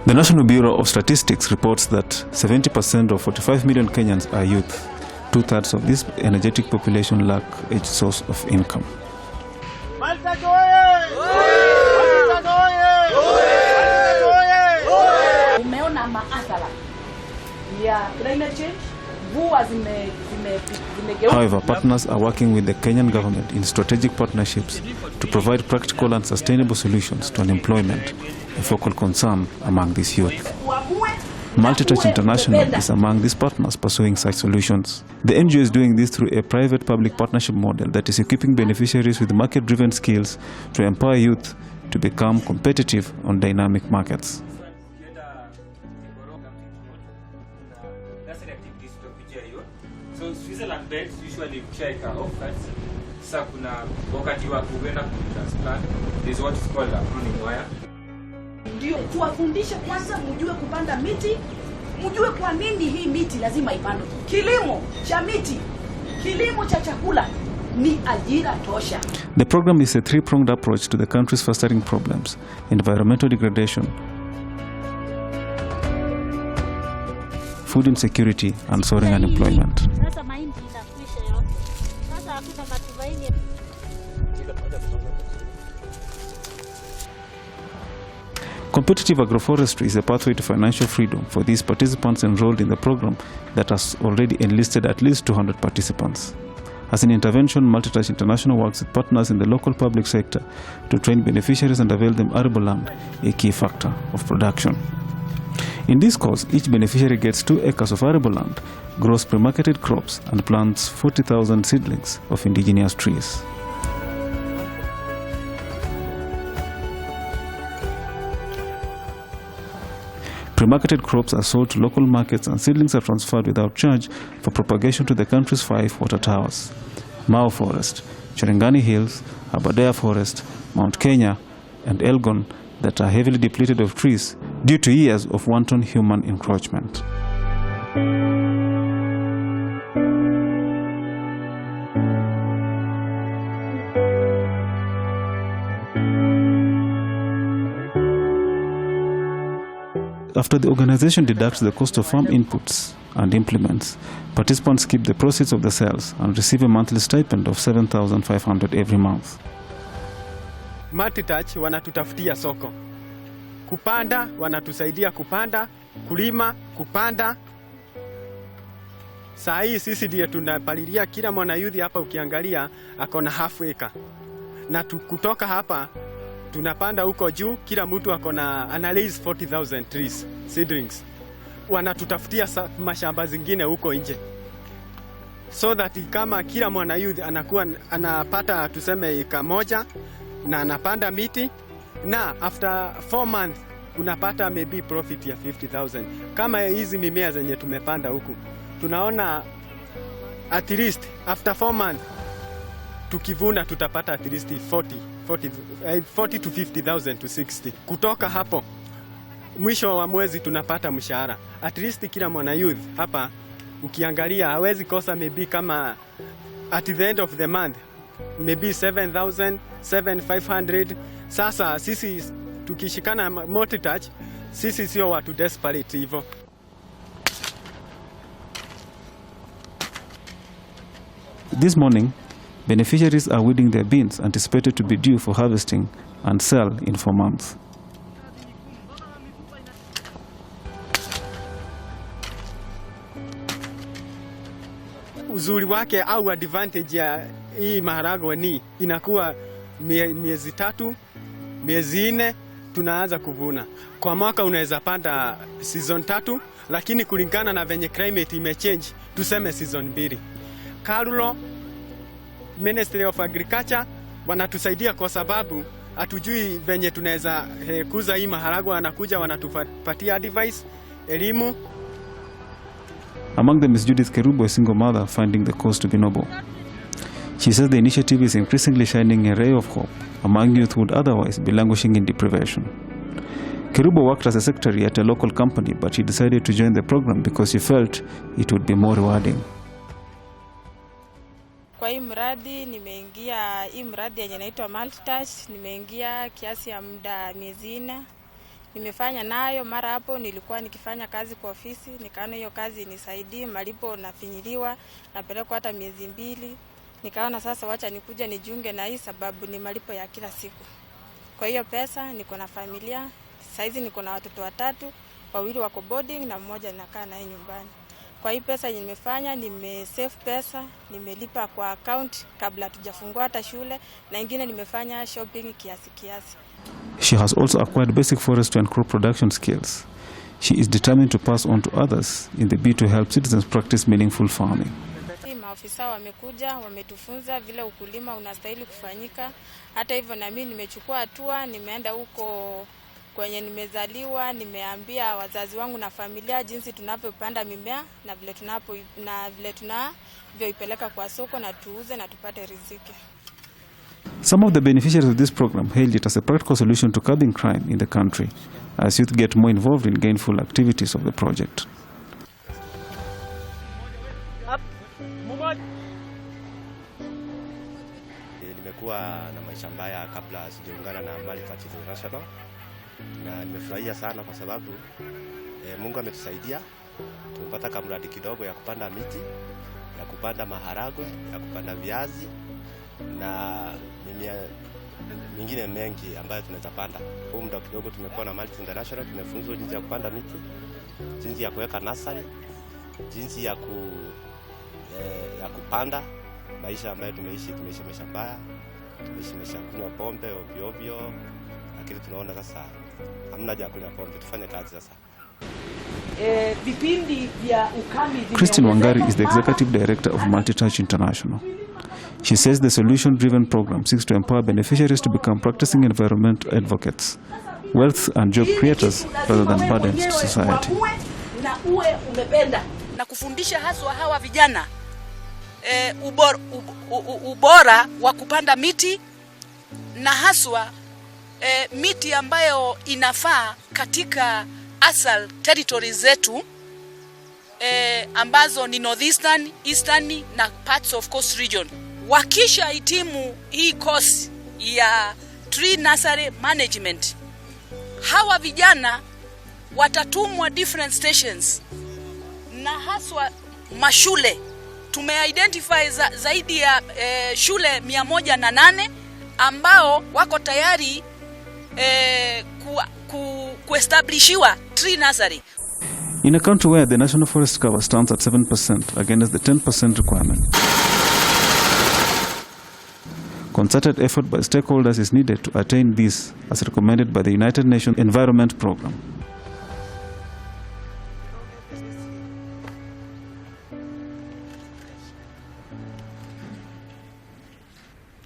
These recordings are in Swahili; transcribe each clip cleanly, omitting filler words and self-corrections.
The National Bureau of Statistics reports that 70% of 45 million Kenyans are youth. Two-thirds of this energetic population lack a source of income. Umeona maathara ya climate change. However, partners are working with the Kenyan government in strategic partnerships to provide practical and sustainable solutions to unemployment, a focal concern among these youth. Multitouch International is among these partners pursuing such solutions. The NGO is doing this through a private-public partnership model that is equipping beneficiaries with market-driven skills to empower youth to become competitive on dynamic markets. So Switzerland banks usually check our offers. Sasa kuna wakati wa kuenda transplant, is what is called a pruning wire. Ndio tuwafundishe kwanza, mjue kupanda miti, mjue kwa nini hii miti lazima ipandwe. Kilimo cha miti, kilimo cha chakula ni ajira tosha. The program is a three-pronged approach to the country's festering problems: environmental degradation, food insecurity, and soaring unemployment. Competitive agroforestry is a pathway to financial freedom for these participants enrolled in the program that has already enlisted at least 200 participants. As an intervention, Multitouch International works with partners in the local public sector to train beneficiaries and avail them arable land, a key factor of production. In this course, each beneficiary gets 2 acres of arable land, grows pre-marketed crops, and plants 40,000 seedlings of indigenous trees. Pre-marketed crops are sold to local markets and seedlings are transferred without charge for propagation to the country's 5 water towers: Mau Forest, Cherangani Hills, Aberdare Forest, Mount Kenya, and Elgon, that are heavily depleted of trees due to years of wanton human encroachment. After the organization deducts the cost of farm inputs and implements, participants keep the proceeds of the sales and receive a monthly stipend of 7,500 every month. Multitouch wanatutafutia soko. Kupanda, wanatusaidia kupanda, kulima, kupanda. Saa hii sisi ndiye tunapalilia kila mwana youth hapa ukiangalia akona half acre. Na kutoka hapa tunapanda huko juu, kila mtu akona analyze 40,000 trees, seedlings. Wanatutafutia mashamba zingine huko nje. So that kama kila mwana youth anakuwa anapata tuseme eka moja na anapanda miti, na after 4 months unapata maybe profit ya 50,000. Kama hizi mimea zenye tumepanda huku, tunaona at least after 4 months tukivuna tutapata at least 40 to 50,000 to 60. Kutoka hapo mwisho wa mwezi tunapata mshahara. At least kila mwana youth hapa ukiangalia hawezi kosa maybe kama at the end of the month maybe 7,000, 7,500. Sasa sisi tukishikana Multitouch, sisi sio watu desperate hivyo. This morning, beneficiaries are weeding their beans anticipated to be due for harvesting and sell in 4 months. Uzuri wake au advantage ya hii maharagwe ni inakuwa miezi 3, miezi 4 tunaanza kuvuna. Kwa mwaka unaweza panda season 3, lakini kulingana na venye climate imechange tuseme season 2. Karulo Ministry of Agriculture wanatusaidia kwa sababu hatujui venye tunaweza kuza hii maharagwe, anakuja wanatupatia advice, elimu. Among them is Judith Kerubo, a single mother finding the cause to be noble. She says the initiative is increasingly shining a ray of hope among youth who would otherwise be languishing in deprivation. Kerubo worked as a secretary at a local company, but she decided to join the program because she felt it would be more rewarding. Kwa hii mradi nimeingia, hii mradi yenye inaitwa Multitouch, nimeingia kiasi ya muda miezi 4. nimefanya nayo. Mara hapo nilikuwa nikifanya kazi kwa ofisi, nikaona hiyo kazi nisaidie, malipo nafinyiliwa, napelekwa hata miezi 2. Nikaona sasa wacha nikuja nijiunge na hii sababu ni malipo ya kila siku. Kwa hiyo pesa niko na familia, saizi niko na watoto 3, 2 wako boarding na mmoja nakaa naye nyumbani. Kwa hii pesa nimefanya, nimesave pesa, nimelipa kwa account kabla tujafungua hata shule, na ingine nimefanya shopping kiasi. She has also acquired basic forestry and crop production skills. She is determined to pass on to others in the bid to help citizens practice meaningful farming. Maafisa wamekuja, wametufunza vile ukulima unastahili kufanyika. Hata hivyo na mimi nimechukua hatua, nimeenda huko kwenye nimezaliwa, nimeambia wazazi wangu na familia jinsi tunavyopanda mimea na vile tunavyoipeleka kwa soko na tuuze na tupate riziki. Some of the beneficiaries of this program hailed it as a practical solution to curbing crime in the country, as youth get more involved in gainful activities of the project. Nimekuwa na maisha mbaya kabla sijaungana na Agroforestry International, na nimefurahia sana kwa sababu Mungu ametusaidia. Tumepata kamradi kidogo ya kupanda miti, ya kupanda maharagwe, ya kupanda viazi na mimea mingine mengi ambayo tunaweza panda. Kwa muda kidogo tumekuwa na Agroforestry International, tumefunzwa jinsi ya kupanda miti, jinsi ya kuweka nursery, jinsi ya kupanda. Maisha ambayo tumeishi maisha mbaya, tumeishi kunywa pombe ovyo, lakini tunaona sasa hamna haja ya kunywa pombe, tufanye kazi sasa. Vipindi vya ukame. Christine Wangari is the executive director of Multitouch International. She says the solution-driven program seeks to empower beneficiaries to become practicing environmental advocates, wealth and job creators rather than burdens to society. Na uwe umependa na kufundisha haswa hawa vijana ubora wa kupanda miti, na haswa miti ambayo inafaa katika asal territories zetu ambazo ni northeastern, eastern na parts of coast region. Wakisha hitimu hii course ya tree nursery management, hawa vijana watatumwa different stations na haswa mashule. Tume-identify zaidi ya shule 108 ambao wako tayari kuestablishiwa tree nursery. In a country where the national forest cover stands at 7% against the 10% requirement, concerted effort by stakeholders is needed to attain this, as recommended by the United Nations Environment Programme.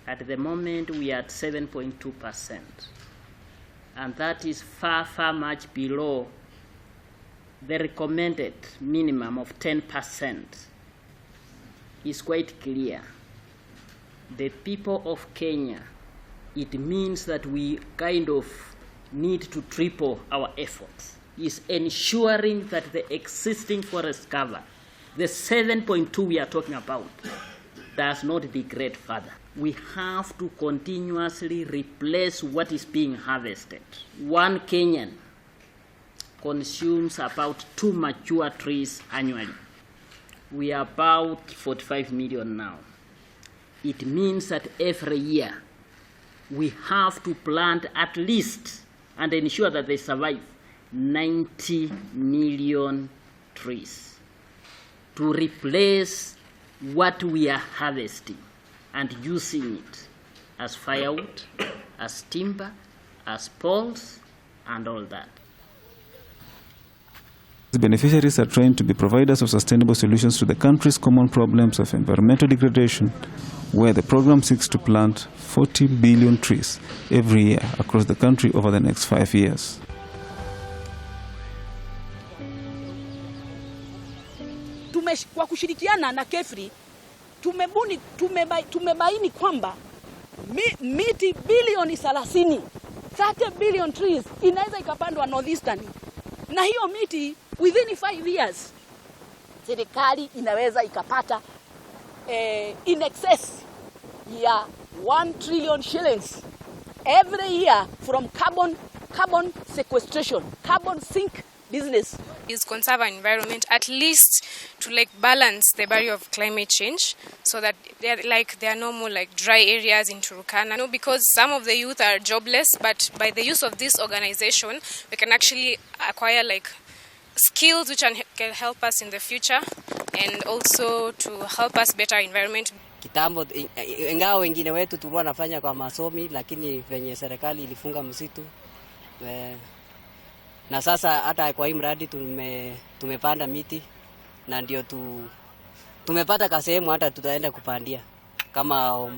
At the moment, we are at 7.2%, and that is far much below the recommended minimum of 10%. Is quite clear. The people of Kenya, it means that we kind of need to triple our efforts, is ensuring that the existing forest cover, the 7.2 we are talking about, does not degrade further. We have to continuously replace what is being harvested. One Kenyan consumes about 2 mature trees annually. We are about 45 million now. It means that every year we have to plant at least and ensure that they survive 90 million trees to replace what we are harvesting and using it as firewood, as timber, as poles, and all that. The beneficiaries are trained to be providers of sustainable solutions to the country's common problems of environmental degradation, where the program seeks to plant 40 billion trees every year across the country over the next 5 years. Kwa kushirikiana na KEFRI tumebaini kwamba miti bilioni 30 billion trees inaweza ikapandwa northeastern, na hiyo miti within 5 years serikali inaweza ikapata in excess ya 1 trillion shillings every year from carbon sequestration, carbon sink business. Is conserve our environment, at least to like balance the barrier of climate change, so that there are no more like dry areas in Turkana. No, because some of the youth are jobless, but by the use of this organization, we can actually acquire like skills which can help us in the future, and also to help us better environment. Kitambo ingawa wengine wetu tulikuwa nafanya kwa masomi, lakini venye serikali ilifunga msitu na sasa hata kwa hii mradi tumepanda miti, na ndio tumepata kasehemu hata tutaenda kupandia kama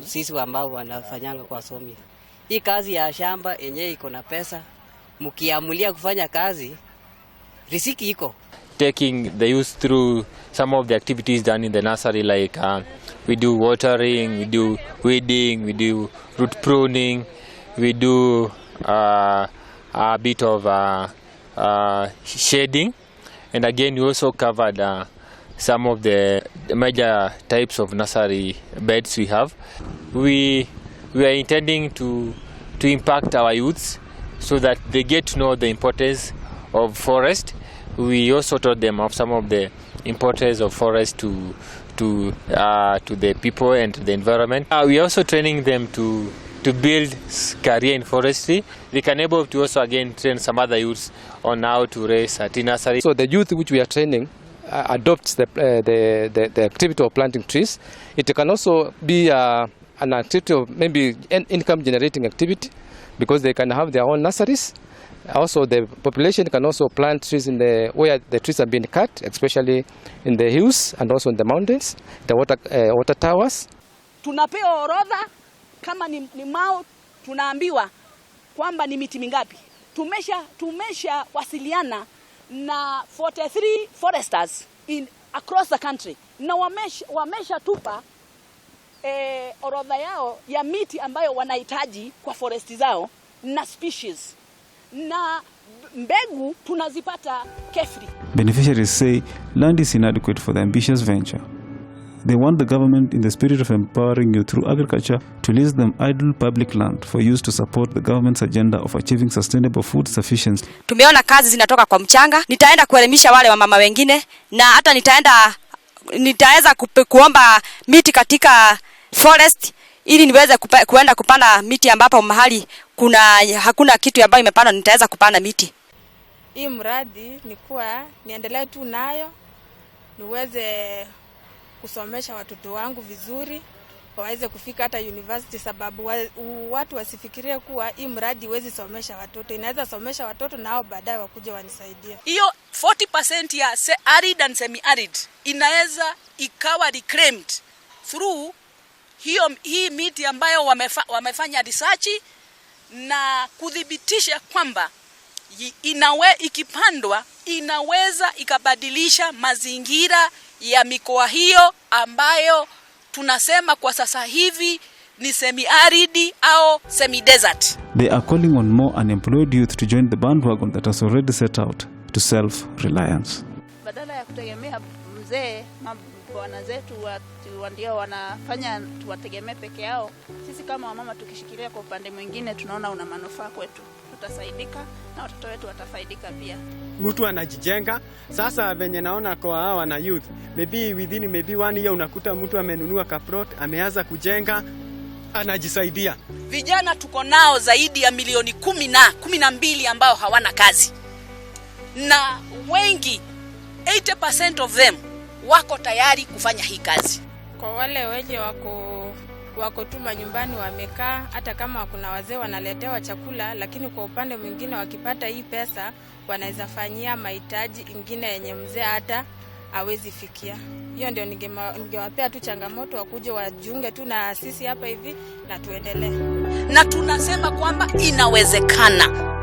sisi ambao wanafanyanga kwa somi. Hii kazi ya shamba yenyewe iko na pesa, mkiamulia kufanya kazi riziki iko. Taking the youth through some of the activities done in the nursery, like we do watering, we do weeding, we do root pruning, we do a bit of shading, and again we also covered some of the major types of nursery beds we have. We are intending to impact our youths so that they get to know the importance of forest. We also taught them of some of the importance of forest to the people and to the environment. We are also training them to build career in forestry. They can able to also again train some other youths on how to raise a tea nursery. So the youth which we are training adopts the activity of planting trees. It can also be an activity of maybe an income generating activity, because they can have their own nurseries. Also, the population can also plant trees in where the trees are being cut, especially in the hills and also in the mountains, the water towers. Tunapewa orodha kama ni mao, tunaambiwa kwamba ni miti mingapi. Tumesha wasiliana na 43 foresters across the country, na wamesha tupa orodha yao ya miti ambayo wanahitaji kwa foresti zao na species, na mbegu tunazipata kefri. Beneficiaries say land is inadequate for the ambitious venture. They want the government, in the spirit of empowering you through agriculture, to lease them idle public land for use to support the government's agenda of achieving sustainable food sufficiency. Tumeona kazi zinatoka kwa mchanga. Nitaenda kuelimisha wale wa mama wengine, na hata nitaweza kuomba miti katika forest ili niweze kuenda kupanda miti ambapo mahali hakuna kitu ambayo imepandwa, nitaweza kupanda miti. Hii mradi ni kuwa niendelee tu nayo, niweze kusomesha watoto wangu vizuri, waweze kufika hata university, sababu watu wasifikirie kuwa hii mradi huwezi somesha watoto. Inaweza somesha watoto nao baadaye wakuje wanisaidie. Hiyo 40% ya arid and semi-arid inaweza ikawa reclaimed through hii miti ambayo wamefanya research na kudhibitisha kwamba ikipandwa inaweza ikabadilisha mazingira ya mikoa hiyo ambayo tunasema kwa sasa hivi ni semi-arid au semi-desert. They are calling on more unemployed youth to join the bandwagon that has already set out to self-reliance. Badala ya kutegemea mzee, bwana zetu ndio wanafanya tuwategemee peke yao, sisi kama wamama tukishikilia kwa upande mwingine tunaona una manufaa kwetu. Tutasaidika na watoto wetu watafaidika pia. Mtu anajijenga. Sasa venye naona kwa hawa na youth, within 1 year unakuta mtu amenunua kaplot, ameanza kujenga, anajisaidia. Vijana tuko nao zaidi ya milioni 12 ambao hawana kazi, na wengi 80% of them wako tayari kufanya hii kazi. Kwa wale wenye wako tu nyumbani wamekaa, hata kama kuna wazee wanaletewa chakula, lakini kwa upande mwingine wakipata hii pesa wanaweza fanyia mahitaji ingine yenye mzee hata hawezi fikia. Hiyo ndio ningewapea tu changamoto, wakuje wajiunge tu na sisi hapa hivi na tuendelee. Na tunasema kwamba inawezekana.